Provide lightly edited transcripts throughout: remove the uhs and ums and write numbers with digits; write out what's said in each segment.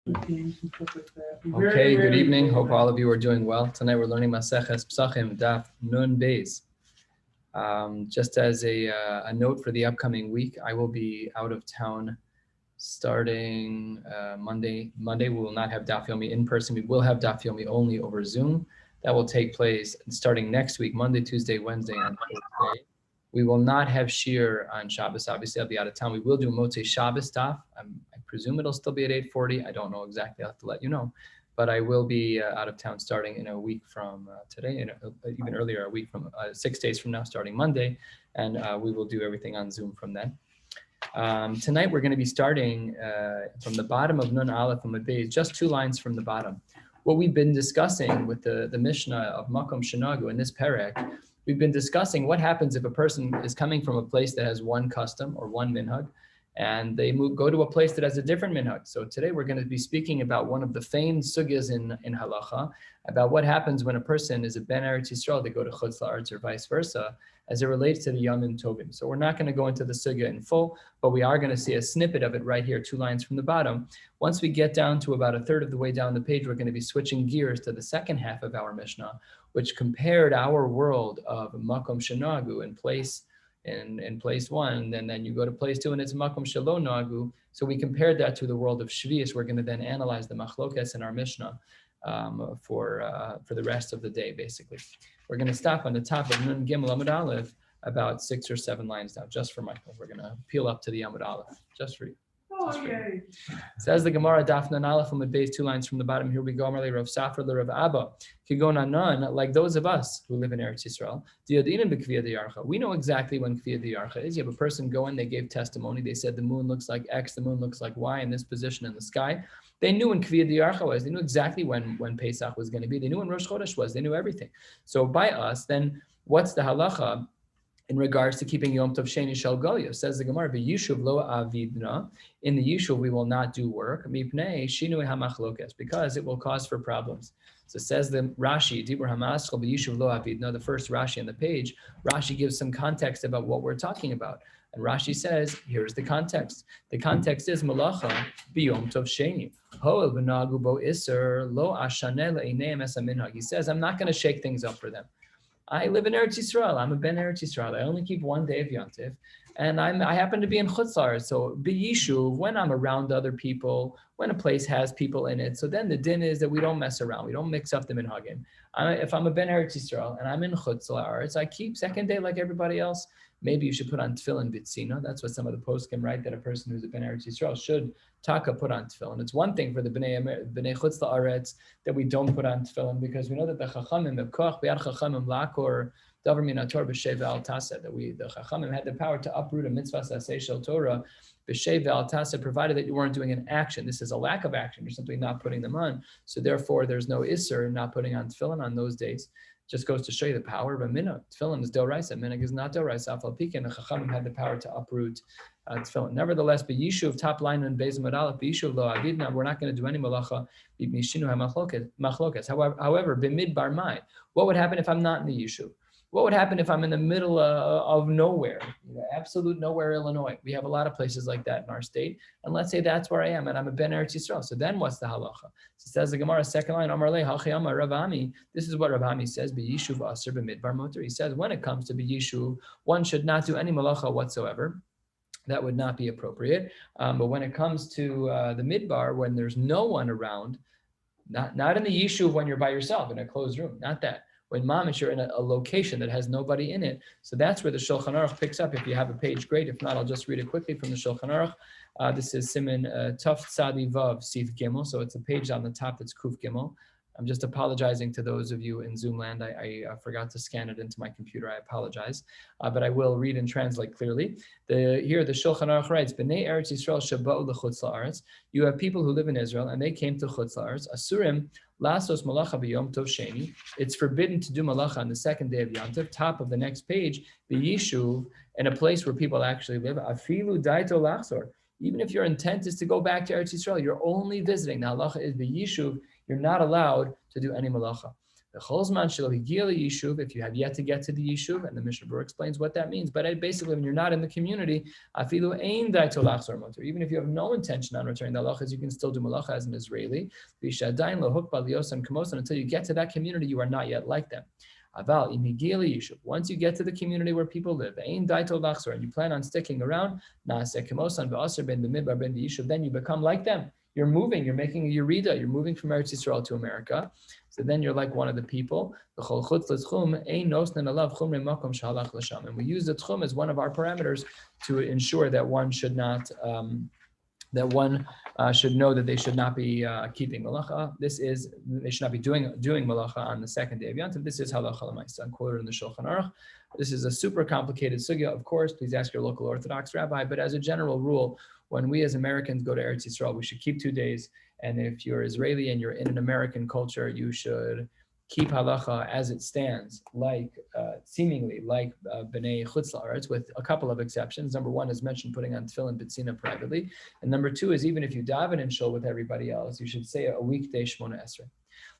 Okay, good evening. Hope all of you are doing well. Tonight we're learning Maseches Pesachim, Daf Nun Beis. Just as a note for the upcoming week, I will be out of town starting Monday. Monday we will not have Daf Yomi in person. We will have Daf Yomi only over Zoom. That will take place starting next week, Monday, Tuesday, Wednesday, and Thursday. We will not have shiur on Shabbos. Obviously, I'll be out of town. We will do Motzei Shabbos Daf. I presume it'll still be at 8:40. I don't know exactly. I'll have to let you know. But I will be out of town starting in a week from today, and even earlier, a week from 6 days from now, starting Monday. And we will do everything on Zoom from then. Tonight, we're going to be starting from the bottom of Nun Aleph and Beis, just 2 lines from the bottom. What we've been discussing with the Mishnah of Makom Shenagu in this perek, we've been discussing what happens if a person is coming from a place that has one custom or one minhag, and they go to a place that has a different minhag. So today we're going to be speaking about one of the famed sugyas in halacha, about what happens when a person is a ben Eretz Yisrael, they go to Chutz La'aretz or vice versa, as it relates to the Yamim Tovim. So we're not going to go into the sugya in full, but we are going to see a snippet of it right here, 2 lines from the bottom. Once we get down to about a third of the way down the page, we're going to be switching gears to the second half of our Mishnah, which compared our world of Makom Shenagu in place 1, and then you go to place 2 and it's Makom Shelo Nagu. So we compared that to the world of Shvius. We're going to then analyze the Machlokes in our Mishnah for the rest of the day, basically. We're going to stop on the top of Nun Gimel Amud Aleph, about 6 or 7 lines down, just for Michael. We're going to peel up to the Amud Aleph, just for you. Okay. Says the Gemara, Daf Nun Aleph Amud Beis, 2 lines from the bottom. Here we go. Amarle Rav Safra le Rav Abba. Kigon Anan, like those of us who live in Eretz Yisrael, we know exactly when Kviya Diyarcha is. You have a person go in, they gave testimony. They said the moon looks like X, the moon looks like Y in this position in the sky. They knew when Kviya Diyarcha was. They knew exactly when Pesach was going to be. They knew when Rosh Chodesh was. They knew everything. So by us, then what's the halacha in regards to keeping Yom Tov Sheni Shel Goya? Says the Gemara, "V'yishuv lo avidna." In the Yishuv, we will not do work. Mipnei shinui hamachlokes, because it will cause for problems. So says the Rashi, Dibur hamaschal b'yishuv lo avidna, the first Rashi on the page. Rashi gives some context about what we're talking about, and Rashi says, here's the context. The context is malacha b'yom tov sheni. Hoel v'nagu bo iser lo ashaneh le'eineim es haminhag. He says, I'm not going to shake things up for them. I live in Eretz Yisrael. I'm a ben Eretz Yisrael. I only keep 1 day of Yontif, and I happen to be in Chutz La'aretz. So b'yishuv, when I'm around other people, when a place has people in it, so then the din is that we don't mess around. We don't mix up the minhagim. If I'm a ben Eretz Yisrael and I'm in Chutz La'aretz, I keep 2nd day like everybody else. Maybe you should put on tefillin b'tzina. That's what some of the poskim write, that a person who's a ben Eretz Yisrael should taka put on tefillin. It's one thing for the bnei Chutz La'aretz that we don't put on tefillin, because we know that the chachamim, the koch b'yad chachamim lakor davar min haTorah b'shei ve'al taseh, that the chachamim had the power to uproot a mitzvah saseh shel Torah b'shei ve'al taseh, provided that you weren't doing an action. This is a lack of action. You're simply not putting them on. So therefore, there's no isser in not putting on tefillin on those days. Just goes to show you the power of a minhag. Tefillin is doraisa. Minhag is not doraisa. Afal pikin, the chachamim had the power to uproot tefillin. Nevertheless, b'yishuv, top line in Beis Amud Aleph, b'yishuv lo avidna, we're not going to do any malacha b'mishinu hamachlokas. However, b'midbar mai, what would happen if I'm not in the yishuv? What would happen if I'm in the middle of nowhere, absolute nowhere, Illinois? We have a lot of places like that in our state. And let's say that's where I am, and I'm a ben Eretz Yisrael. So then what's the halacha? So it says the Gemara, 2nd line, Amar le hachi amar Rav Ami. This is what Rav Ami says, b'yishuv aser b'midbar motor. He says, when it comes to b'yishuv, one should not do any malacha whatsoever. That would not be appropriate. But when it comes to the midbar, when there's no one around, not in the yishuv when you're by yourself in a closed room, not that. When mamish, you're in a location that has nobody in it. So that's where the Shulchan Aruch picks up. If you have a page, great. If not, I'll just read it quickly from the Shulchan Aruch. This is Siman Tuf Tzadi Vav Sif Gimel. So it's a page on the top that's Kuf Gimel. I'm just apologizing to those of you in Zoom land. I forgot to scan it into my computer. I apologize, but I will read and translate clearly. Here the Shulchan Aruch writes, B'nei Eretz Yisrael shaba'u l'chutz la'aretz. You have people who live in Israel and they came to chutz la'aretz. Asurim lasos malacha b'yom tov sheni. It's forbidden to do malacha on the 2nd day of Yom Tov. Top of the next page, b'yishuv, in a place where people actually live. Afilu daito lachzor. Even if your intent is to go back to Eretz Yisrael, you're only visiting. The halacha is b'yishuv. You're not allowed to do any malacha. The cholzman shelo higia yishuv, if you have yet to get to the yishuv, and the Mishnah Berurah explains what that means. But basically, when you're not in the community, afilu ein daito lachzor motor. Even if you have no intention on returning the halachas, you can still do malacha as an Israeli. V'shadayin lo hukba liosan kamosan. Until you get to that community, you are not yet like them. Aval im higia yishuv. Once you get to the community where people live, ein daito lachzor, and you plan on sticking around, naaseh kamosan v'aser ben b'midbar ben b'yishuv, then you become like them. You're moving, you're making a yurida, you're moving from Eretz Yisrael to America. So then you're like one of the people. And we use the tchum as one of our parameters to ensure that one should not, should know that they should not be keeping malacha. They should not be doing malacha on the second day of Yom Tov. This is halacha l'maisa, quoted in the Shulchan Aruch. This is a super complicated sugya, of course. Please ask your local Orthodox rabbi. But as a general rule, when we as Americans go to Eretz Yisrael, we should keep 2 days. And if you're Israeli and you're in an American culture, you should keep halacha as it stands, seemingly like B'nai Chutz La'aretz, with a couple of exceptions. Number one, as mentioned, putting on tefillin b'tzina privately. And number two is even if you daven and shul with everybody else, you should say a weekday Shmona Esrei.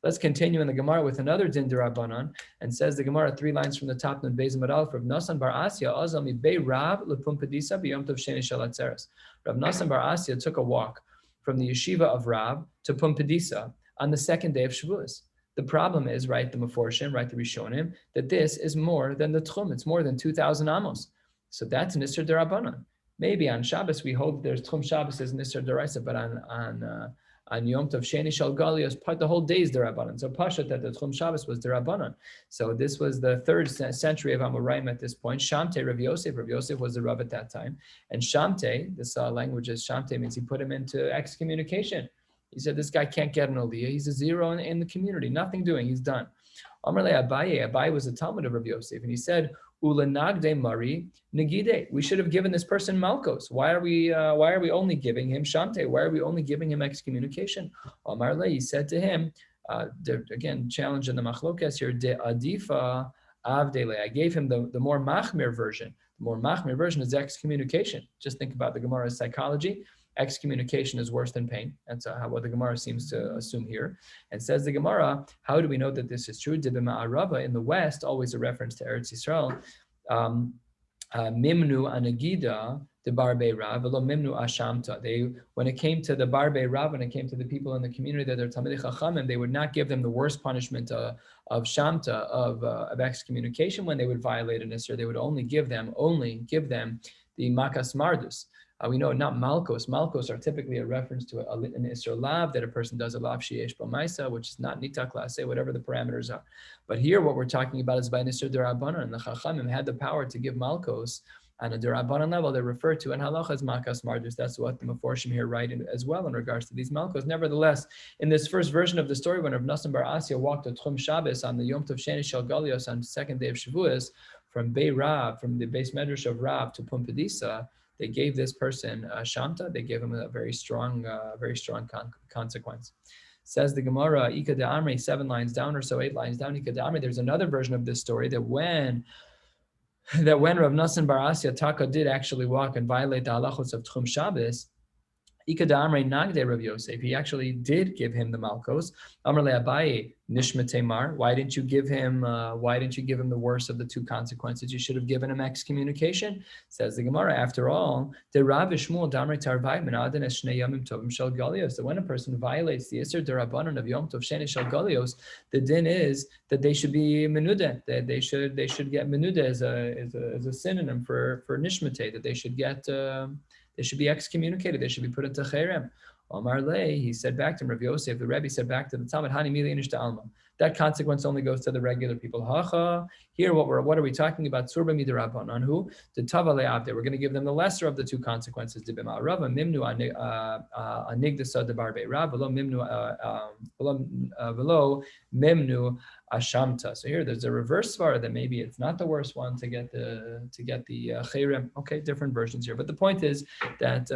Let's continue in the Gemara with another din d'Rabbanan, and says the Gemara 3 lines from the top, Nun Beis Amud Aleph, Rav Nasan bar Asya azal mi bei Rav lepumpadisa b'yom tov sheni shel atzeres. Rav Nasan bar Asya took a walk from the yeshiva of Rav to Pumbedisa on the second day of Shavuos. The problem is, right, the Meforshim, right, the Rishonim, that this is more than the Tchum. It's more than 2,000 amos. So that's an Isser D'Rabbanan. Maybe on Shabbos we hold there's Tchum Shabbos as an Isser D'Oraisa, but on Yom Tov Sheni Shal Galios, the whole day is D'Rabbanan. So Pashat that the Tchum Shabbos was D'Rabbanan. So this was the 3rd century of Amoraim at this point. Shamte, Rav Yosef was the Rav at that time. And Shamte, this language is Shamte, means he put him into excommunication. He said, this guy can't get an aliyah. He's a zero in the community, nothing doing, he's done. Amar le Abaye was a Talmud of Rabbi Yosef, and he said, Ulanagde Mari Nagide. We should have given this person Malkos. Why are we only giving him Shamte? Why are we only giving him excommunication? Amar le, he said to him, again, challenge in the Machlokes here, De Adifa Avdele. I gave him the more Machmir version. The more Machmir version is excommunication. Just think about the Gemara's psychology. Excommunication is worse than pain. That's what the Gemara seems to assume here. And says the Gemara, how do we know that this is true? Dibima Arava in the West, always a reference to Eretz Yisrael. Mimnu anagida the Barbe Rav, Mimnu Ashamta. When it came to the Barbe Rav, when it came to the people in the community that are Talmidei Chachamim, they would not give them the worst punishment of Shamta, of excommunication when they would violate an Isser. They would only give them the Makas Mardus. We know not Malkos. Malkos are typically a reference to an Isser Lav, that a person does a Lav Sheyesh B'maisa, which is not Nita Klase, whatever the parameters are. But here what we're talking about is by an Isser D'Rabbanan, and the Chachamim had the power to give Malkos on a D'Rabbanan level. They refer to in Halacha as Makas Mardus. That's what the Meforshim here write as well in regards to these Malkos. Nevertheless, in this first version of the story, when Rav Nasan bar Asya walked to Tchum Shabbos on the Yom Tov Sheni Shel Galios on the second day of Shavuos, from Bei Rav, from the base medrash of Rav to Pumbedisa, they gave this person Shamta. They gave him a very strong consequence. Says the Gemara, Ika de Amri, 7 lines down or so, 8 lines down, Ika de Amri, there's another version of this story that when Rav Nasan bar Asya Taka did actually walk and violate the halachos of Tchum Shabbos, Ika de Amri Nagde Rav Yosef, he actually did give him the Malkos. Amar le Abaye Nishmate Mar, why didn't you give him the worst of the 2 consequences? You should have given him excommunication. Says the Gemara, after all, the Rav Shmuel Damri Tarvai Menaden es Shnei Yomim Tovim Shel Galios. So when a person violates the Isser D'Rabbanan of Yom Tov Sheni Shel Galios, the din is that they should be menuda, that they should get menuda as a synonym for nishmate, that they should get they should be excommunicated, they should be put into cherem. Omar Lei, he said back to Rabbi Yosef, the Rebbe said back to the Talmud, Hani Mili Inish Alma. That consequence only goes to the regular people. Hacha. Here, what are we talking about? Tzurba midrabban. On who? The Tavale Avde. We're going to give them the lesser of the 2 consequences. Dibima Rava Mimnu Anigdasa de Barbe Rav Velo Mimnu Ashamta. So here, there's a reverse svara that maybe it's not the worst one to get the cherem. Okay, different versions here, but the point is that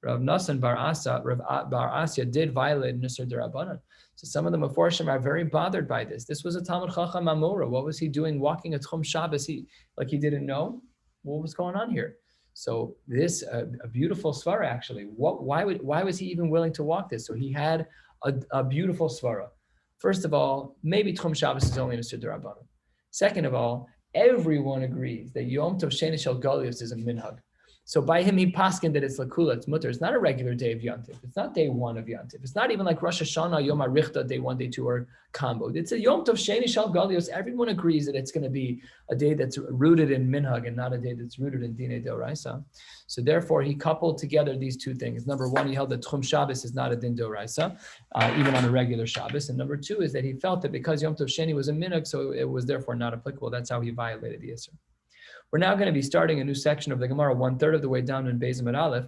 Rav Nasan bar Asya did violate Nisr D'Rabbanan. So some of the Meforshim are very bothered by this. This was a Talmud Chacham Amora. What was he doing walking a Tchum Shabbos? He didn't know what was going on here. So this a beautiful svara actually. Why was he even willing to walk this? So he had a beautiful svara. First of all, maybe Tchum Shabbos is only in a D'Rabbanan. Second of all, everyone agrees that Yom Tov Sheni Shel Galios is a minhag. So by him, he paskin that it's lakula, it's mutter. It's not a regular day of Yom Tov. It's not day one of Yom Tov. It's not even like Rosh Hashanah, Yom HaRichta, day 1, day 2 are comboed. It's a Yom Tov Sheni Shel Galios. Everyone agrees that it's going to be a day that's rooted in minhag and not a day that's rooted in Dinei D'Oraisa. So therefore, he coupled together these two things. Number one, he held that Tchum Shabbos is not a Din D'Oraisa, even on a regular Shabbos. And number two is that he felt that because Yom Tov Sheni was a minhag, so it was therefore not applicable. That's how he violated the Yisr. We're now going to be starting a new section of the Gemara, 1/3 of the way down in Beis Amud Aleph.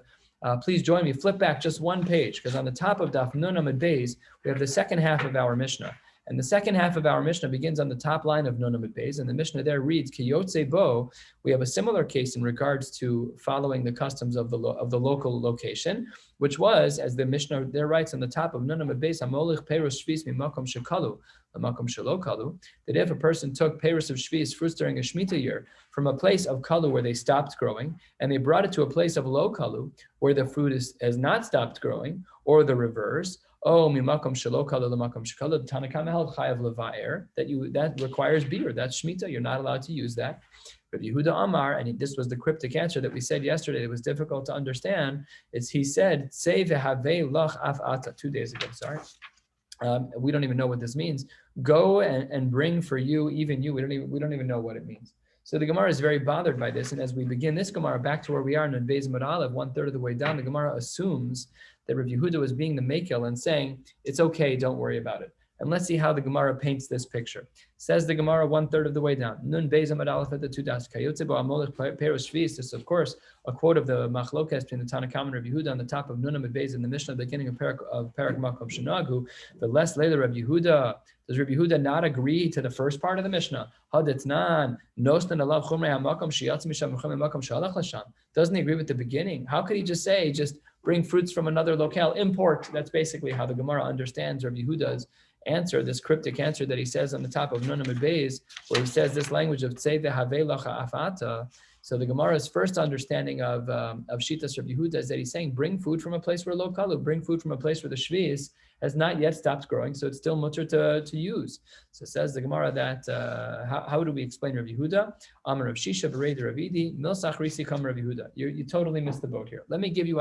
Please join me. Flip back just one page, because on the top of Daf Nun Amud Beis, we have the second half of our Mishnah. And the second half of our Mishnah begins on the top line of Nun Amud Beis, and the Mishnah there reads, Ki Yotze Bo. We have a similar case in regards to following the customs of the local location, which was, as the Mishnah there writes on the top of Nun Amud Beis, Hamolich Peros Shvis Mimakom Shekalu, Lamakom Shelo Kalu, that if a person took Peros of Shvis, fruits during a Shemitah year, from a place of Kalu where they stopped growing, and they brought it to a place of Lo Kalu, where the fruit has not stopped growing, or the reverse, mimakom shelo kalu lamakom shekalu. The Tanakama held chayav levaer that requires biur. That's shmita. You're not allowed to use that. Rabbi Yehuda Amar, and this was the cryptic answer that we said yesterday. It was difficult to understand. He said, "Say v'havei lach af ata." 2 days ago. Sorry. We don't even know what this means. Go and bring for you, even you. We don't even know what it means. So the Gemara is very bothered by this, and as we begin this Gemara back to where we are in Beis Amud Aleph, 1/3 of the way down, the Gemara assumes that Rabbi Yehuda was being the Mekel and saying, it's okay, don't worry about it. And let's see how the Gemara paints this picture. Says the Gemara 1/3 of the way down. Nun Beis Amud Aleph at the 2 das. Kayotze bo amolech peros shvis. This is, of course, a quote of the Machlokes between the Tanakam and Rabbi Yehuda on the top of Nun Amud Beis in the Mishnah, the beginning of Parak Makom Shenagu. The less later Rabbi Yehuda. Does Rabbi Yehuda not agree to the first part of the Mishnah? Hadetnan nostan alav chumrei hamakom sheyatz misham v'chumrei hamakom shehalach lasham. Doesn't he agree with the beginning? How could he just say, just bring fruits from another locale, import? That's basically how the Gemara understands Rabbi Yehuda's answer, this cryptic answer that he says on the top of Nun Amud Beis, where he says this language of tzei v'havei lacha afata. So the Gemara's first understanding of Shitas Rabbi Yehuda is that he's saying, bring food from a place where lo kalu, bring food from a place where the shvis has not yet stopped growing, so it's still mutter to use. So says the Gemara that, how do we explain Rabbi Yehuda? Amar Rav Shisha v'rei Rav Idi, milsach risi kam Rabbi Yehuda. You totally missed the boat here. Let me give you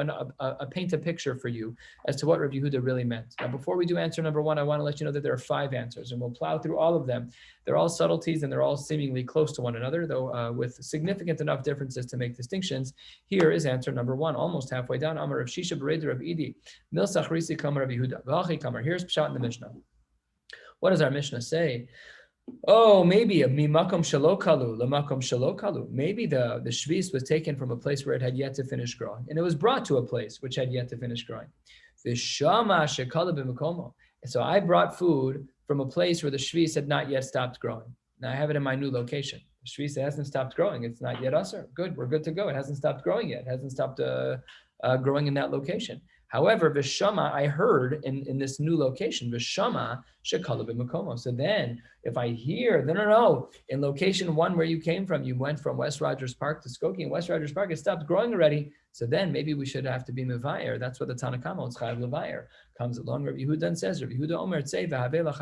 paint a picture for you as to what Rabbi Yehuda really meant. Now, before we do answer number one, I want to let you know that there are 5 answers, and we'll plow through all of them. They're all subtleties, and they're all seemingly close to one another, though with significant enough differences to make distinctions. Here is answer number 1, almost halfway down. Amar Rav Shisha v'rei Rav Idi, milsach risi kam Rabbi Yehuda. Here's Pshat in the Mishnah. What does our Mishnah say? Maybe a mimakom shelo kalu, lamakom shelo kalu. Maybe the shvis was taken from a place where it had yet to finish growing, and it was brought to a place which had yet to finish growing. V'shama shekala b'makomo. So I brought food from a place where the shvis had not yet stopped growing. Now I have it in my new location. The shvis hasn't stopped growing. It's not yet usher. Good, we're good to go. It hasn't stopped growing yet. It hasn't stopped growing in that location. However, Vishama, I heard in this new location, Vishama shekala b'makomo. So then, if I hear, no, in location 1 where you came from, you went from West Rogers Park to Skokie, and West Rogers Park has stopped growing already. So then maybe we should have to be mevayer. That's what the Tanakama, it's chayav levayer, comes along. Rabbi Yehuda and says, Rabbi Yehuda Omer tzei v'havei lach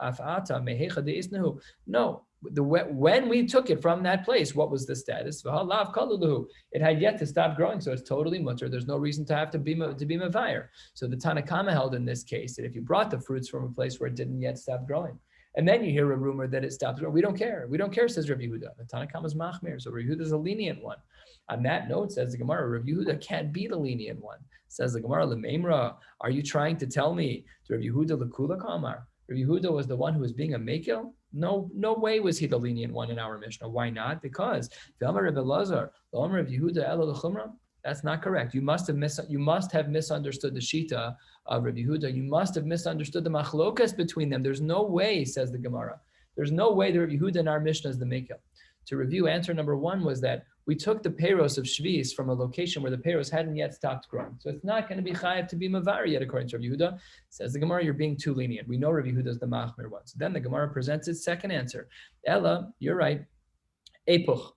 afata mehecha deisnehu. No. When we took it from that place, what was the status? It had yet to stop growing, so it's totally mutter. There's no reason to have to be mevayer. So the Tanakama held in this case that if you brought the fruits from a place where it didn't yet stop growing, and then you hear a rumor that it stopped growing, we don't care. We don't care, says Rabbi Yehuda. The Tanakama is machmir, so Rabbi Yehuda is a lenient one. On that note, says the Gemara, Rabbi Yehuda can't be the lenient one. Says the Gemara, Lemeimra, are you trying to tell me to Rabbi Yehuda lekula kamar? Rabbi Yehuda was the one who was being a mekel? No way was he the lenient one in our Mishnah. Why not? Because that's not correct. You must have misunderstood the Shita of Rabbi Yehuda. You must have misunderstood the machlokas between them. There's no way, says the Gemara. There's no way that Rabbi Yehuda in our Mishnah is the mekel. To review, answer number 1 was that we took the peros of shvis from a location where the peros hadn't yet stopped growing. So it's not going to be chayav to be mavar yet, according to Rabbi Yehuda. Says the Gemara, you're being too lenient. We know Rabbi Yehuda is the machmir one. So then the Gemara presents its second answer. Ella, you're right. Epuch.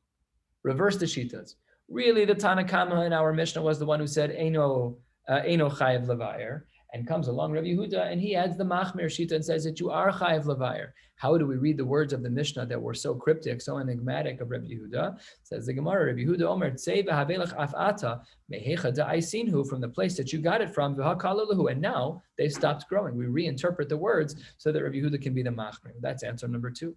Reverse the shitas. Really, the Tanakama in our Mishnah was the one who said, Eino chayav levayer. And comes along Rabbi Yehuda, and he adds the machmir shita and says that you are chayiv levayer. How do we read the words of the Mishnah that were so cryptic, so enigmatic of Rabbi Yehuda? Says the Gemara, Rabbi Yehuda Omer, tzei v'havelach afata mehecha da'aisinhu, from the place that you got it from, v'hakalahu, and now they've stopped growing. We reinterpret the words so that Rabbi Yehuda can be the machmir. That's answer number 2.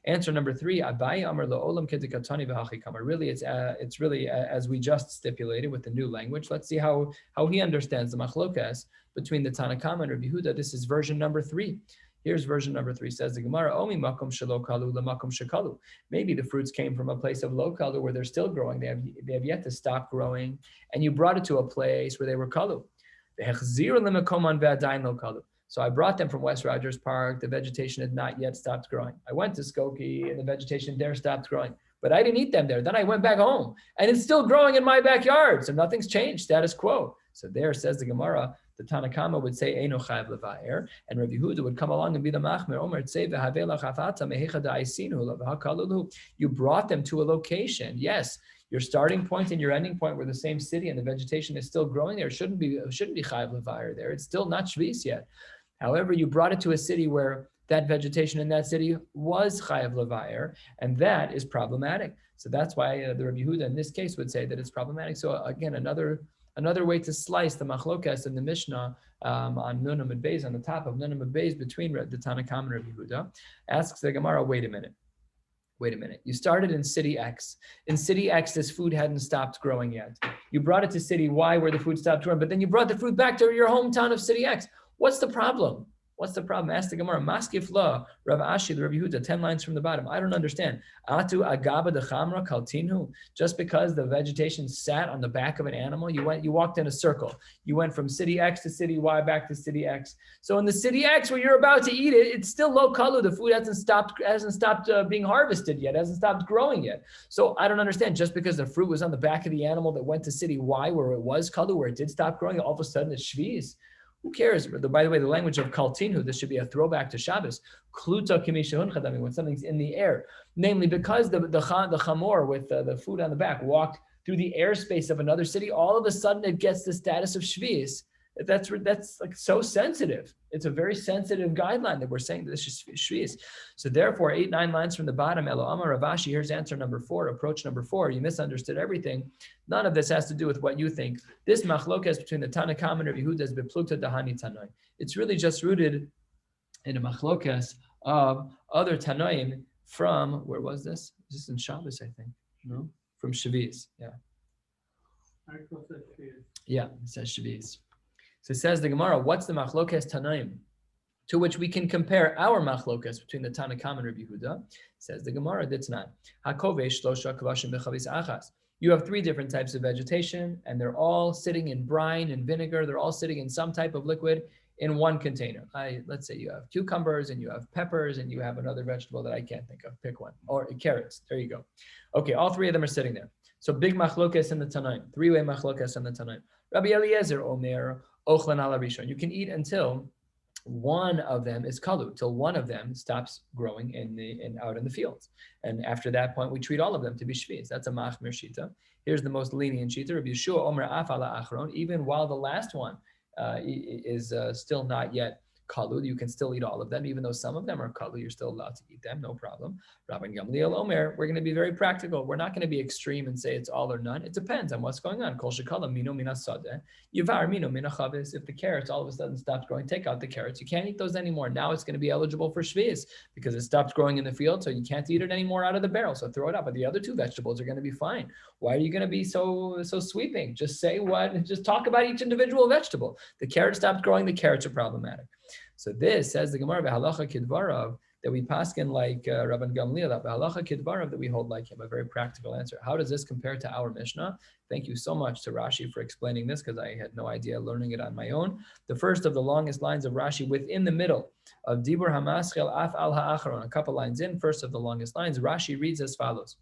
Answer number 3, Abaye Amar La'olam Kedikatani V'Hachikama. Really, it's really as we just stipulated with the new language. Let's see how he understands the machlokas between the Tanakama and Rabbi Yehuda. This is version number 3. Here's version number 3. Says the Gemara, Omi makom shelo kalu lamakom shekalu. Maybe the fruits came from a place of low kalu where they're still growing. They have yet to stop growing, and you brought it to a place where they were kalu. So I brought them from West Rogers Park. The vegetation had not yet stopped growing. I went to Skokie, and the vegetation there stopped growing. But I didn't eat them there. Then I went back home, and it's still growing in my backyard. So nothing's changed, status quo. So there, says the Gemara, the Tanakama would say, Eino chayav levayer, and Rabbi Yehuda would come along and be the machmir. Omer tzei v'havelach afata mehecha da'aisinu v'hakalulu. You brought them to a location. Yes, your starting point and your ending point were the same city, and the vegetation is still growing there. It shouldn't be chayav levayer there. It's still not shvis yet. However, you brought it to a city where that vegetation in that city was chayav levayer, and that is problematic. So that's why the Rabbi Yehuda in this case would say that it's problematic. So again, another way to slice the machlokas in the Mishnah on Nun Amud Beis, on the top of Nun Amud Beis between the Tanakam and Rabbi Yehuda, asks the Gemara, wait a minute. You started in city X. In city X, this food hadn't stopped growing yet. You brought it to city Y where the food stopped growing, but then you brought the food back to your hometown of city X. What's the problem? Ask the Gemara. Maskif la, Rav Ashi, the Rabbi Yehuda, 10 lines from the bottom. I don't understand. Atu agaba de chamra kaltinu. Just because the vegetation sat on the back of an animal, you walked in a circle. You went from city X to city Y back to city X. So in the city X where you're about to eat it, it's still low kalu. The food hasn't stopped being harvested yet, hasn't stopped growing yet. So I don't understand. Just because the fruit was on the back of the animal that went to city Y where it was kalu, where it did stop growing, all of a sudden it's shviz. Who cares? By the way, the language of kaltinu, this should be a throwback to Shabbos. Kluta kimishahun chadami, when something's in the air. Namely, because the chamor with the food on the back walked through the airspace of another city, all of a sudden it gets the status of shviz. That's like so sensitive. It's a very sensitive guideline that we're saying that this is shviz. So therefore, 8-9 lines from the bottom, Elo Amar Rav Ashi, here's answer number 4, approach number 4. You misunderstood everything. None of this has to do with what you think. This machlokas between the Tanakam and Rabbi Yehuda is beplukta dahani tanoi. It's really just rooted in a machlokas of other tanoim from, where was this? This is in Shabbos, I think. No? From shviz. Yeah. Yeah, it says shviz. So it says the Gemara, what's the machlokas tanaim? To which we can compare our machlokas between the Tanakam and Rabbi Yehuda. Says the Gemara, that's not. Hakovesh shlosha kavashim bechavis achas. You have 3 different types of vegetation, and they're all sitting in brine and vinegar. They're all sitting in some type of liquid in one container. Let's say you have cucumbers, and you have peppers, and you have another vegetable that I can't think of. Pick one. Or carrots. There you go. Okay, all 3 of them are sitting there. So big machlokas in the Tanaim. 3-way machlokas in the Tanaim. Rabbi Eliezer Omer, Ochlan ala Rishon. You can eat until one of them is kalu, till one of them stops growing out in the fields. And after that point, we treat all of them to be shviz. That's a machmir shita. Here's the most lenient shita. Rabbi Yeshua Omer af ala achron. Even while the last one is still not yet kalu, you can still eat all of them, even though some of them are kalu, you're still allowed to eat them, no problem. Rabbi Gamliel Omer, we're going to be very practical. We're not going to be extreme and say it's all or none. It depends on what's going on. Kol shekala mino min hasadeh, yivar mino min hachavis. If the carrots all of a sudden stops growing, take out the carrots. You can't eat those anymore. Now it's going to be eligible for shviz because it stopped growing in the field, so you can't eat it anymore out of the barrel. So throw it out. But the other 2 vegetables are going to be fine. Why are you going to be so sweeping? Just just talk about each individual vegetable. The carrot stopped growing. The carrots are problematic. So this says the Gemara v'halacha kidvarav, that we paskin like Rabban Gamliel, v'halacha kidvarav, that we hold like him. A very practical answer. How does this compare to our Mishnah? Thank you so much to Rashi for explaining this, because I had no idea learning it on my own. The first of the longest lines of Rashi within the middle of Dibur Hamaschel Af Al Ha'acharon, a couple lines in, first of the longest lines, Rashi reads as follows.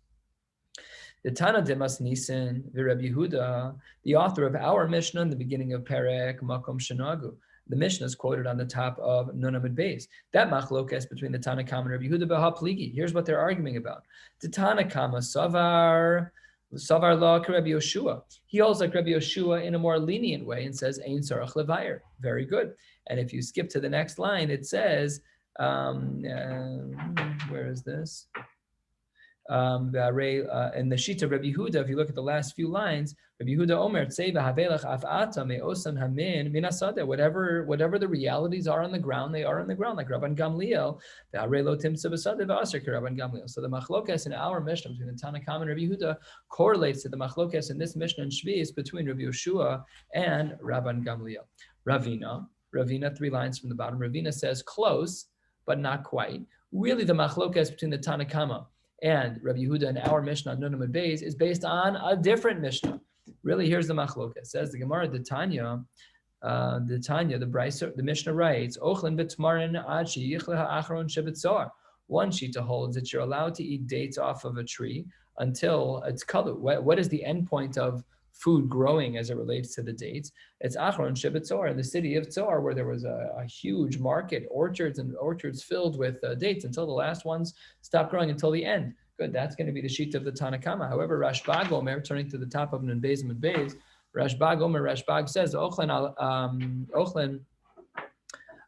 The Tana Demas Nisan v'Rabbi Yehuda, the author of our Mishnah in the beginning of Perek Makom Shenagu. The Mishnah is quoted on the top of Nun Amud Beis. That machlokas between the Tanakama and Rabbi Yehuda b'ha pligi. Here's what they're arguing about. The Tanakama savar Savar law Rabbi Yoshua. He holds like Rabbi Yoshua in a more lenient way and says, Ein sarach levayer. Very good. And if you skip to the next line, it says, where is this? In the sheet of Rabbi Yehuda, if you look at the last few lines, Rabbi Yehuda Omer, whatever the realities are on the ground, they are on the ground, like Rabban Gamliel. So the machlokes in our Mishnah between the Tanakh and Rabbi Yehuda correlates to the machlokes in this Mishnah and Shvi'is between Rabbi Yeshua and Rabban Gamliel. Ravina, 3 lines from the bottom. Ravina says close, but not quite. Really, the machlokes between the Tanakh and Rabbi Yehuda and our Mishnah on Nun Amud Beis is based on a different Mishnah. Really, here's the machlokes. Says the Gemara, the Brisa, the Mishnah writes, Ochlen b'tmarin ad sheyichle ha'achron shebetzor. One shita holds that you're allowed to eat dates off of a tree until it's kalu. What is the end point of food growing as it relates to the dates? It's Achron Shebetzor, in the city of Tzor, where there was a huge market, orchards filled with dates until the last ones stopped growing until the end. Good, that's going to be the sheet of the Tanakama. However, Rashbag Omer, turning to the top of Nun Beis Amud Beis, Rashbag says, Ochlen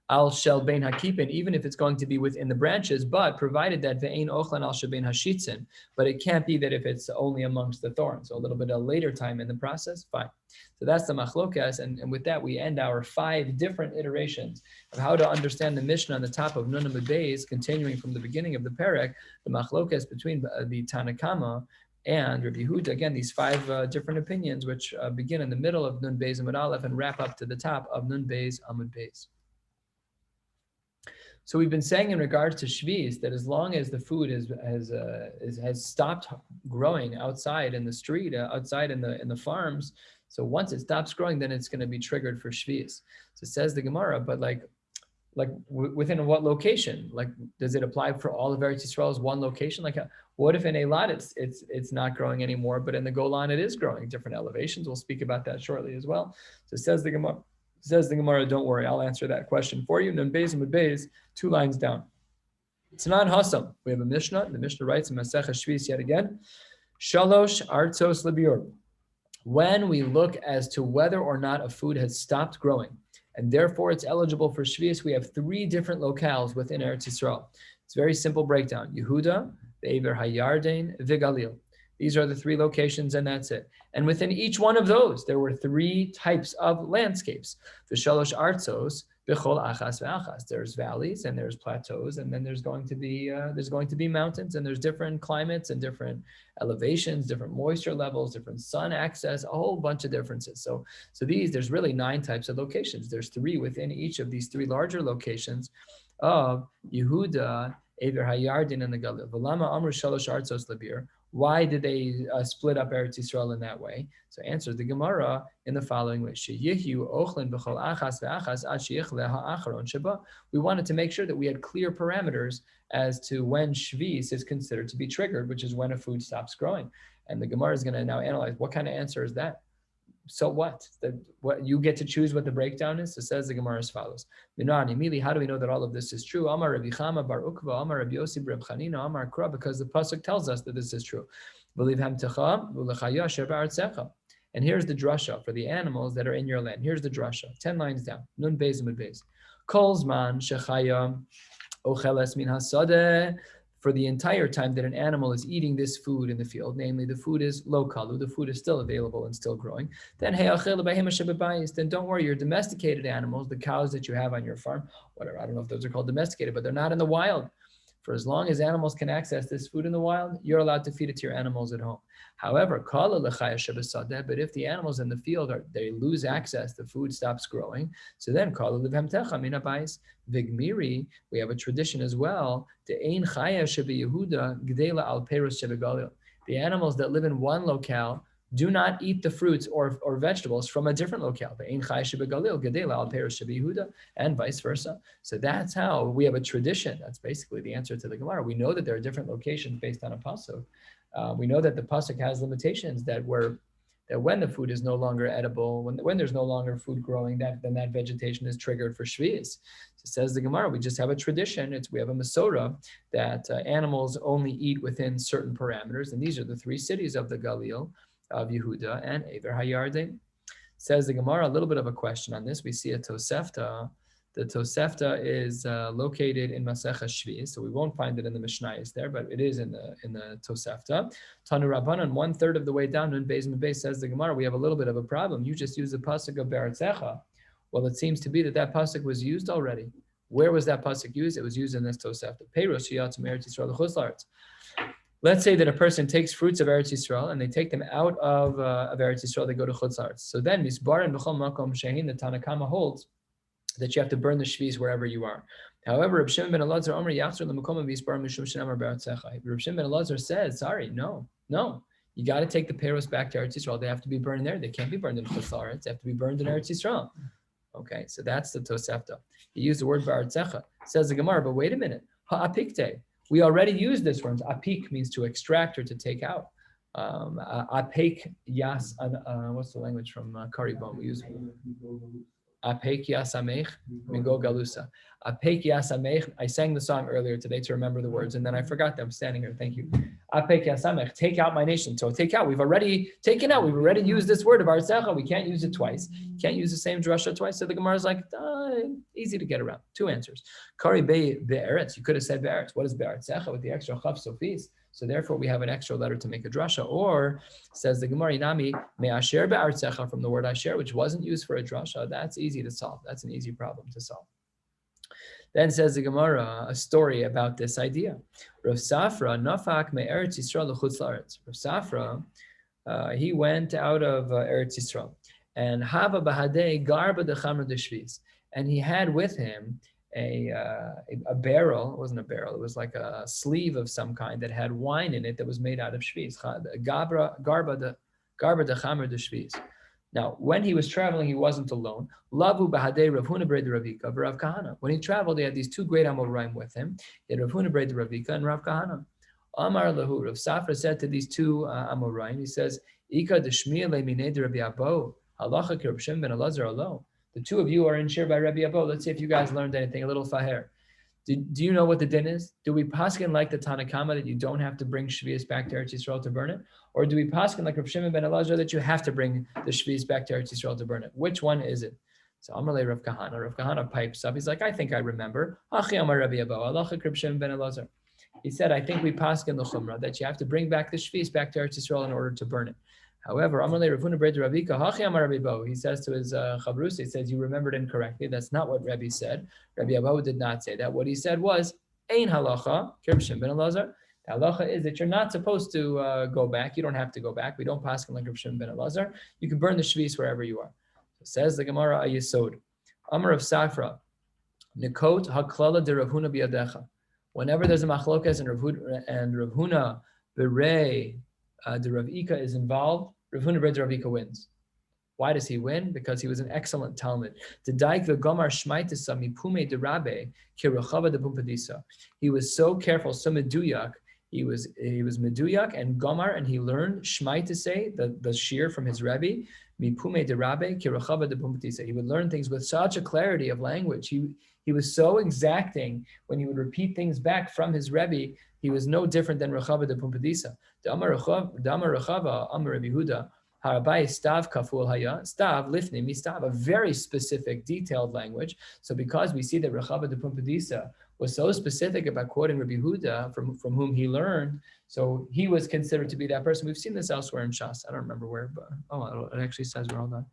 al shel bein hakipin, even if it's going to be within the branches, but provided that ve'ein ochlan al shel bein hashitzin, but it can't be that if it's only amongst the thorns. So a little bit of later time in the process, fine. So that's the machlokas, and with that we end our 5 different iterations of how to understand the Mishnah on the top of Nun Amud Beis, continuing from the beginning of the perek, the machlokas between the Tanakama and Rabbi Yehuda. Again, these 5 different opinions, which begin in the middle of Nun Beis Amud Aleph and wrap up to the top of Nun Beis Amud Beis. So we've been saying in regards to Shvi'is that as long as the food has stopped growing outside in the street, outside in the farms, so once it stops growing, then it's going to be triggered for Shvi'is. So says the Gemara, but like within what location? Like, does it apply for all of Eretz Yisrael as one location? Like, what if in Eilat it's not growing anymore, but in the Golan it is growing, different elevations? We'll speak about that shortly as well. So says the Gemara. Don't worry, I'll answer that question for you. Nun Beis Amud Beis, 2 lines down. Tanan Hasam. We have a Mishnah. The Mishnah writes in Maseches Shvi'is yet again. Shalosh artzos lebiur. When we look as to whether or not a food has stopped growing, and therefore it's eligible for Shvi'is, we have 3 different locales within Eretz Yisrael. It's a very simple breakdown. Yehuda, Be'ever HaYarden, V'Galil. These are the 3 locations, and that's it. And within each one of those, there were 3 types of landscapes. The Shalosh Artzos, B'chol Achas V'Achas. There's valleys and there's plateaus, and then there's going to be mountains, and there's different climates and different elevations, different moisture levels, different sun access, a whole bunch of differences. So there's really 9 types of locations. There's 3 within each of these 3 larger locations of Yehuda, Ever HaYarden, and the Galil. V'lama Amru Shalosh Artzos Labir. Why did they split up Eretz Yisrael in that way? So answers the Gemara in the following way. We wanted to make sure that we had clear parameters as to when Shvi'is is considered to be triggered, which is when a food stops growing. And the Gemara is going to now analyze what kind of answer is that. So what you get to choose what the breakdown is. So says the Gemara as follows. Immediately, how do we know that all of this is true? Amar Rabbi Chama bar Ukva, Amar Rabbi Yossi bar Chanina, Amar Kra, because the pasuk tells us that this is true. And here's the drasha for the animals that are in your land. Here's the drasha, 10 lines down. Nun Beis Amud Beis. Kol zman shechaya ocheles min hasadeh. For the entire time that an animal is eating this food in the field, namely the food is lo kalu, the food is still available and still growing, then don't worry, your domesticated animals, the cows that you have on your farm, whatever, I don't know if those are called domesticated, but they're not in the wild. For as long as animals can access this food in the wild, you're allowed to feed it to your animals at home. However, but if the animals in the field they lose access, the food stops growing, so then Vigmiri, we have a tradition as well. The animals that live in one locale do not eat the fruits or vegetables from a different locale. And vice versa. So that's how we have a tradition. That's basically the answer to the Gemara. We know that there are different locations based on a pasuk. We know that the pasuk has limitations that were that when the food is no longer edible, when there's no longer food growing, then that vegetation is triggered for Shvius. So says the Gemara, we just have a tradition. We have a Masorah that animals only eat within certain parameters, and these are the three cities of the Galil, of Yehuda and Ever Hayarden. Says the Gemara, a little bit of a question on this. We see a Tosefta. The Tosefta is located in Maseches Shvius, so we won't find it in the Mishnayos there, but it is in the Tosefta. Tanu Rabbanan, 1/3 of the way down, Nun Beis Nun Beis, says the Gemara, we have a little bit of a problem. You just used the pasuk of Be'artzecha. Well, it seems to be that pasuk was used already. Where was that pasuk used? It was used in this Tosefta. Peiros Shiyatzim Eretz Yisrael L'chutz La'aretz. Let's say that a person takes fruits of Eretz Yisrael and they take them out of Eretz Yisrael, they go to Chutz La'aretz. So then, Misbarin B'chol Makom Shehin, the Tanna Kama holds that you have to burn the shviz wherever you are. However, Reb Shimon ben Elazar Omer Yachzer L'Makom V'Yisbar Mishum Shenamar Be'artzecha. Reb Shimon ben Elazar says, sorry, no. You got to take the peiros back to Eretz Yisrael. They have to be burned there. They can't be burned in Chutz La'aretz. They have to be burned in Eretz Yisrael. Okay, so that's the Tosefta. He used the word Be'artzecha. Says the Gemara, but wait a minute. Ha'apikte. We already used this word. Apik means to extract or to take out. Apek yas. What's the language from Karibon? We use Apek yasamech mingo galusa. Apek yasamech. I sang the song earlier today to remember the words, and then I forgot them. I'm standing here. Thank you. Apek yasamech. Take out my nation. So take out. We've already taken out. We've already used this word of artzecha. We can't use it twice. Can't use the same drasha twice. So the Gemara is like, easy to get around. Two answers. Kari be'eretz. You could have said be'eretz. What is be'artzecha with the extra chaf sofis? So therefore, we have an extra letter to make a drasha. Or says the Gemara, Inami me'asher be'artzecha, from the word asher, which wasn't used for a drasha. That's easy to solve. That's an easy problem to solve. Then says the Gemara a story about this idea. Rav Safra nafak me'eretz Yisrael l'chutz la'aretz. Rav Safra, he went out of Eretz Yisrael, and hava bahadei garba dechamra deshvis, and he had with him a barrel. It wasn't a barrel. It was like a sleeve of some kind that had wine in it that was made out of shvis. Garba dechamra deshvis. Now, when he was traveling, he wasn't alone. Lavu bahadei Rav Huna b'rei Ravika v'Rav Kahana. When he traveled, he had these two great Amoraim with him. He had Rav Huna b'rei Ravika and Rav Kahana. Amar lahu, Rav Safra said to these two Amoraim, he says, Ika d'shmiya le'minei de Rabbi Abo, halacha ki Rav Shimon ben Elazar alo. The two of you are in shiur by Rabbi Abo. Let's see if you guys learned anything, a little faher. Do you know what the din is? Do we paskin like the Tanna Kama that you don't have to bring shvius back to Eretz Yisrael to burn it? Or do we paskin like Rav Shimon ben Elazar that you have to bring the shvius back to Eretz Yisrael to burn it? Which one is it? So Amalei Rav Kahana. Rav Kahana pipes up. He's like, I think I remember. Achi Amar Rabbi Abo, halacha Rav Shimon ben Elazar. He said, I think we paskin the chumrah that you have to bring back the shvius back to Eretz Yisrael in order to burn it. However, Amalei Rav Huna b'rei Ravika, Hachi Amar Rabbi Abo. He says to his chavrus, he says, you remembered incorrectly. That's not what Rabbi said. Rabbi Abo did not say that. What he said was, Ein halacha, Rav Shimon ben Elazar. The halacha is that you're not supposed to go back. You don't have to go back. We don't paskin like Rav Shimon ben Elazar. You can burn the shvis wherever you are. So says the Gemara a Yesod. Amar of Safra, Nikot haklala de Rav Huna biyadecha. Whenever there's a machlokas and Rav Huna b'rei the Rav Ika is involved, Rav Huna b'rei Rav Ika wins. Why does he win? Because he was an excellent Talmud. He was so careful, so meduyak. He was meduyak and gomar, and he learned shmai to say the shiur from his Rebbe. He would learn things with such a clarity of language. He was so exacting when he would repeat things back from his Rebbe. He was no different than Rechava de Pumpadisa. The Amar Rechava, Amar Rabbi Yehuda, Harabai stav kaful haya, stav lifni mi stav, a very specific, detailed language. So because we see that Rechava de Pumpadisa was so specific about quoting Rabbi Yehuda, from whom he learned, so he was considered to be that person. We've seen this elsewhere in Shas. I don't remember where, but it actually says we're all done.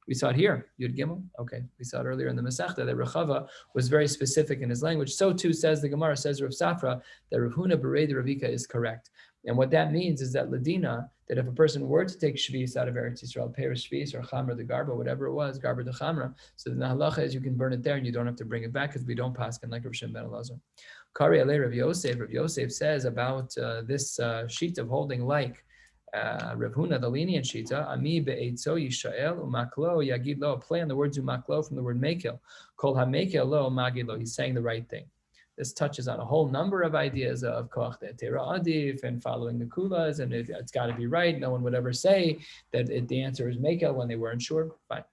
We saw it here, Yud Gimel. Okay, we saw it earlier in the Masechta that Rechava was very specific in his language. So too says the Gemara, says Rav Safra, that Rav Huna b'rei de Ravika is correct. And what that means is that Ladina, that if a person were to take shvius out of Eretz Yisrael, Peres shvius or chamra the garba, whatever it was, garba the chamra, so then the halacha is you can burn it there and you don't have to bring it back because we don't paskin like Rav Shimon ben Elazar. Kari alei Rav Yosef. Rav Yosef says about this sheet of holding like Rav Huna, the lenient shita, ami be'etzo yishael umaklo yagid lo, play on the word umaklo from the word mekil. Kol ha-mekil lo magid lo. He's saying the right thing. This touches on a whole number of ideas of koach de'etera adif and following the kulas, and it's got to be right. No one would ever say that the answer is mekel when they weren't sure. Fine.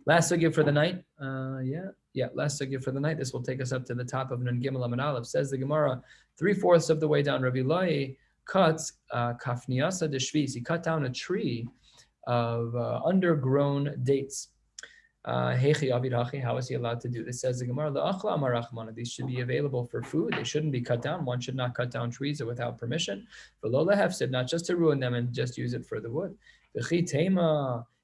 Last sugya for the night. Last sugya for the night. This will take us up to the top of Nun Gimel Amud Aleph. Says the Gemara, 3/4 of the way down, Rabbi Loi cuts kafniasa de shvis. He cut down a tree of undergrown dates. How is he allowed to do this? Says the Gemara, these should be available for food. They shouldn't be cut down. One should not cut down trees without permission. Not just to ruin them and just use it for the wood.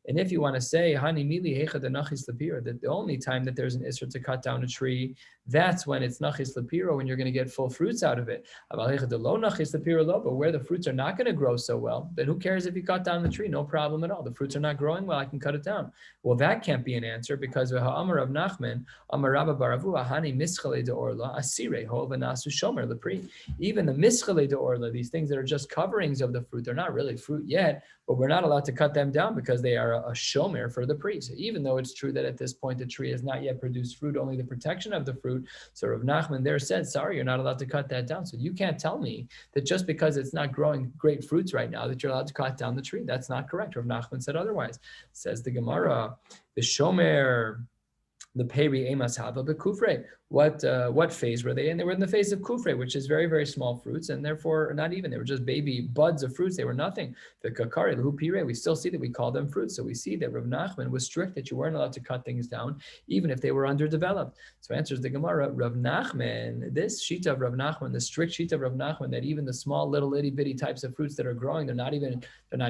And if you want to say, that the only time that there's an isser to cut down a tree, that's when it's nachis lepiro, when you're going to get full fruits out of it. But where the fruits are not going to grow so well, then who cares if you cut down the tree? No problem at all. The fruits are not growing well, I can cut it down. Well, that can't be an answer because Amar of Nachman, Amar Rabba Baravu, Ahani mischale de orla, asire hol v'nasu shomer lepri. Even the mischale de orla, these things that are just coverings of the fruit, they're not really fruit yet, but we're not allowed to cut them down because they are a shomer for the priest. So even though it's true that at this point the tree has not yet produced fruit, only the protection of the fruit. So Rav Nachman there said, sorry, you're not allowed to cut that down. So you can't tell me that just because it's not growing great fruits right now that you're allowed to cut down the tree. That's not correct. Rav Nachman said otherwise. Says the Gemara, the shomer, the peri emas hava bekufre. What phase were they in? They were in the phase of kufre, which is very, very small fruits, and therefore not even. They were just baby buds of fruits. They were nothing. The kakari, the hupire, we still see that we call them fruits. So we see that Rav Nachman was strict that you weren't allowed to cut things down, even if they were underdeveloped. So answers the Gemara, Rav Nachman, this shita of Rav Nachman, the strict shita of Rav Nachman, that even the small little itty bitty types of fruits that are growing, they're not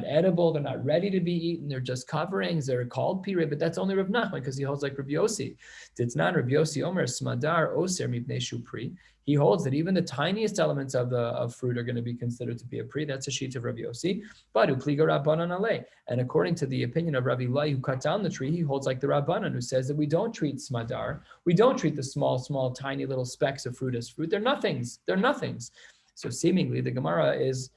edible, they're not ready to be eaten, they're just coverings, they're called pire, but that's only Rav Nachman because he holds like Rav Yossi. It's not Rav Yossi Omer Smadar Oser Mipnei Shupri. He holds that even the tiniest elements of fruit are going to be considered to be a pri. That's a sheet of Rav Yossi. But upliga Rabbanan alei. And according to the opinion of Rabbi Lai, who cut down the tree, he holds like the Rabbanan, who says that we don't treat smadar, we don't treat the small, tiny little specks of fruit as fruit. They're nothings. So seemingly the Gemara is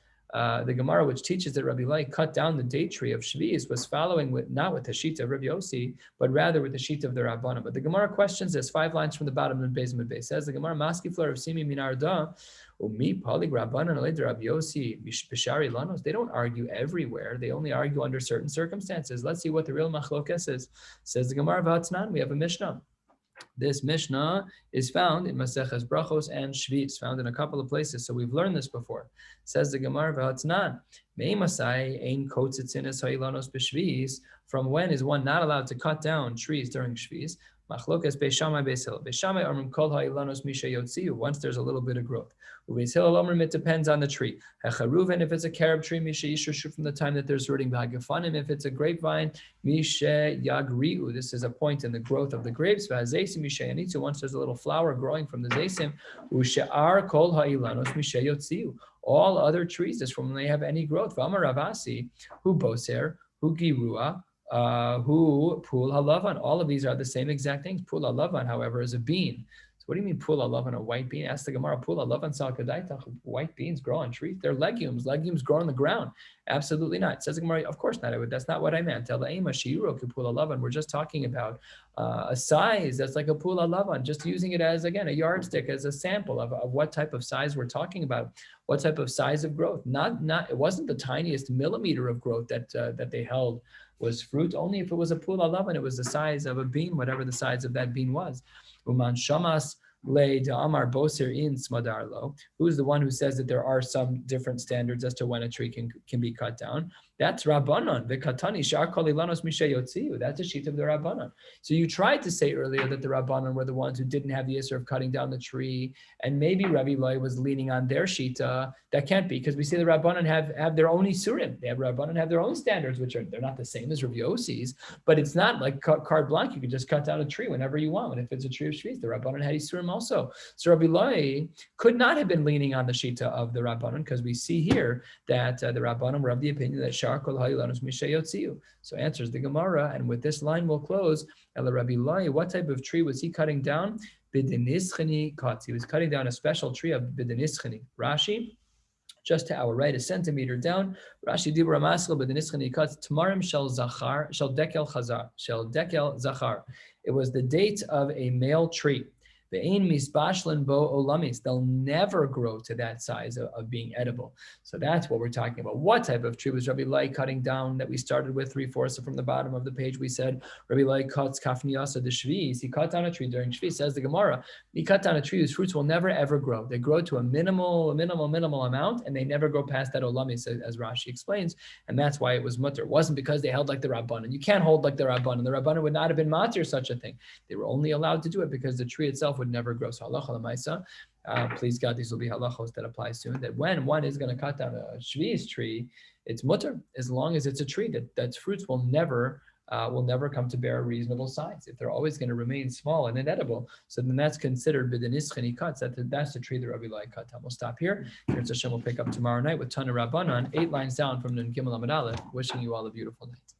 the Gemara, which teaches that Rabbi Lai cut down the date tree of Shvi'is, was following not with the sheet of Rabbi Yossi, but rather with the sheet of the Rabbanan. But the Gemara questions this 5 lines from the bottom of Beis Mudbei. Says the Gemara, Maski Flor of Simi Minarda, Umi Pali Rabbanan Aled Rabbi Yossi Bishari Lanos. They don't argue everywhere. They only argue under certain circumstances. Let's see what the real machlokes is. Says the Gemara V'Hatznan. We have a Mishnah. This Mishnah is found in Maseches Brachos and Shvi'is, found in a couple of places. So we've learned this before. Says the Gemara, V'Hatznan, Me'emasai ein kotzitzines ha'ilanos b'Shvi'is. From when is one not allowed to cut down trees during Shvi'is? Machlokas Beis Shammai Beis Hillel. Beis Shammai omrim kol ha'ilanos misha yotziu. Once there's a little bit of growth. Beis Hillel omrim, it depends on the tree. Hecharuven, if it's a carob tree, misha yishushu, from the time that there's rooting. V'hagafanim, if it's a grapevine, misha yagriu. This is a point in the growth of the grapes. V'hazesim misha yanitzu. Once there's a little flower growing from the zesim. U'she'ar kol ha'ilanos misha yotziu. All other trees is from when they have any growth. V'amar Ravasi, hu boser, hu girua, who pul halavan. All of these are the same exact things. Pul halavan, however, is a bean. So what do you mean pul halavan, a white bean? Ask the Gemara, pul halavan sal kadaitach. White beans grow on trees. They're legumes. Legumes grow on the ground. Absolutely not. It says the Gemara, of course not. That's not what I meant. Tell the ema shiur pul halavan. We're just talking about a size that's like a pul halavan. Just using it as, again, a yardstick, as a sample of what type of size we're talking about. What type of size of growth? Not. It wasn't the tiniest millimeter of growth that they held was fruit. Only if it was a pul halavan, it was the size of a bean, whatever the size of that bean was. Uman shamas le da'amar boser in smadarlo. Who's the one who says that there are some different standards as to when a tree can be cut down? That's Rabbanan. V'katani shar kol ilanos misha yotziu. That's a sheet of the Rabbanan. So you tried to say earlier that the Rabbanan were the ones who didn't have the issur of cutting down the tree, and maybe Rabbi Loi was leaning on their shita. That can't be, because we see the Rabbanan have their own isurim. Rabbanan have their own standards, which they're not the same as Rabbi Yossi's, but it's not like carte blanche. You can just cut down a tree whenever you want. And if it's a tree of Shvi'is, the Rabbanan had isurim also. So Rabbi Loi could not have been leaning on the shita of the Rabbanan, because we see here that the Rabbanan were of the opinion that shar kol ha'ilanos misha yotziu. So answers the Gemara, and with this line we'll close. El Rabbi Loi, what type of tree was he cutting down? Bidenischeni cuts. He was cutting down a special tree of bidenischeni. Rashi, just to our right, a centimeter down. Rashi dibra maskal bidenischeni cuts. Tamarim shel zachar, shel dekel chazar, shel dekel zachar. It was the date of a male tree. Ve'ein misbashlan bo olamis. They'll never grow to that size of being edible. So that's what we're talking about. What type of tree was Rabbi Lai cutting down that we started with 3/4 from the bottom of the page? We said Rabbi Lai cuts kafniyasa the shviz. He cut down a tree during shviz. Says the Gemara, he cut down a tree whose fruits will never ever grow. They grow to a minimal amount, and they never grow past that olamis, as Rashi explains. And that's why it was mutter. It wasn't because they held like the Rabbanan. You can't hold like the Rabbanan. The Rabbanan would not have been matir such a thing. They were only allowed to do it because the tree itself would never grow. So halacha l'maisa, please God, these will be halachos that apply soon. That when one is going to cut down a shviz tree, it's mutter as long as it's a tree that fruits will never come to bear a reasonable size. If they're always going to remain small and inedible, so then that's considered b'denischeni cuts. That's the tree that Rabbi Lai cut down. We'll stop here. Here's Hashem. We'll pick up tomorrow night with Tana Rabbanan, 8 lines down from Nun Gimel Amud Aleph. Wishing you all a beautiful night.